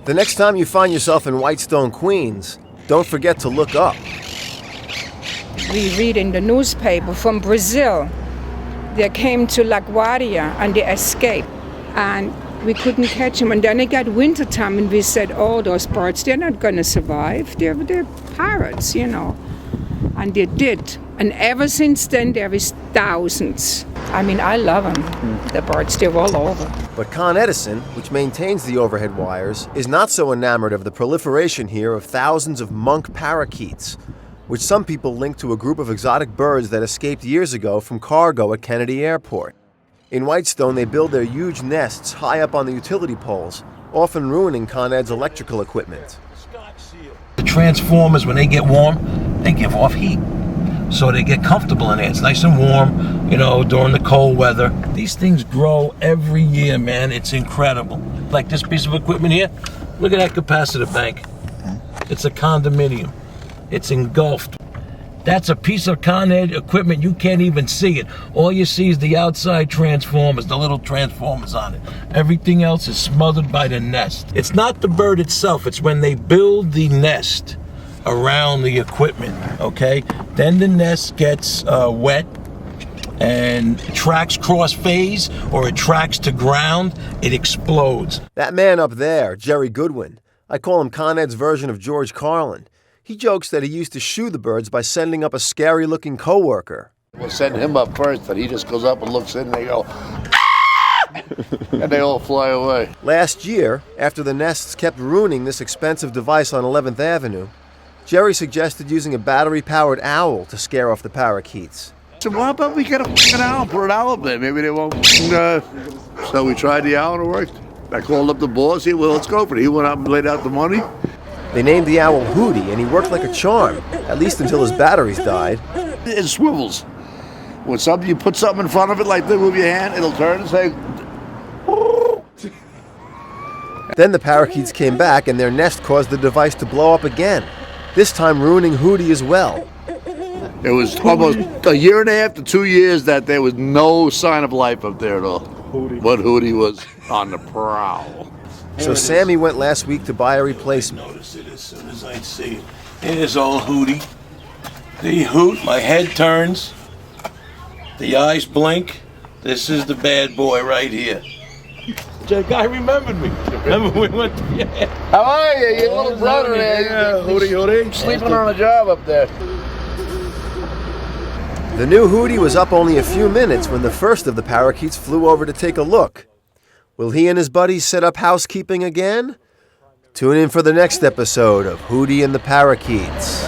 The next time you find yourself in Whitestone, Queens, don't forget to look up. We read in the newspaper from Brazil. They came to LaGuardia and they escaped. And we couldn't catch them. And then it got wintertime and we said, oh, those birds, they're not going to survive. They're parrots, And they did. And ever since then, there is thousands. I mean, I love them. The birds, they're all over. But Con Edison, which maintains the overhead wires, is not so enamored of the proliferation here of thousands of monk parakeets, which some people link to a group of exotic birds that escaped years ago from cargo at Kennedy Airport. In Whitestone, they build their huge nests high up on the utility poles, often ruining Con Ed's electrical equipment. The transformers, when they get warm, they give off heat. So they get comfortable in there. It's nice and warm, during the cold weather. These things grow every year, man. It's incredible. Like this piece of equipment here, look at that capacitor bank. It's a condominium. It's engulfed. That's a piece of Con Ed equipment. You can't even see it. All you see is the outside transformers, the little transformers on it. Everything else is smothered by the nest. It's not the bird itself. It's when they build the nest around the equipment, okay? Then the nest gets wet and tracks cross phase or it tracks to ground, it explodes. That man up there, Jerry Goodwin, I call him Con Ed's version of George Carlin. He jokes that he used to shoo the birds by sending up a scary-looking coworker. We'll send him up first, and he just goes up and looks in, and they go, ah! And they all fly away. Last year, after the nests kept ruining this expensive device on 11th Avenue, Jerry suggested using a battery-powered owl to scare off the parakeets. So how about we get an owl, put an owl up there? Maybe they won't. So we tried the owl, and it worked. I called up the boss. He said, well, let's go for it. He went out and laid out the money. They named the owl Hootie, and he worked like a charm, at least until his batteries died. It swivels. When you put something in front of it, like this, move your hand, it'll turn and say... Then the parakeets came back, and their nest caused the device to blow up again, this time ruining Hootie as well. It was almost a year and a half to 2 years that there was no sign of life up there at all. But Hootie was on the prowl. So Sammy went last week to buy a replacement. I noticed it as soon as I see it. Here's old Hootie. The hoot, my head turns. The eyes blink. This is the bad boy right here. The guy remembered me. Remember we went to, yeah. How are you? Your little brother there. Yeah, Hootie. Sleeping on a job up there. The new Hootie was up only a few minutes when the first of the parakeets flew over to take a look. Will he and his buddies set up housekeeping again? Tune in for the next episode of Hootie and the Parakeets.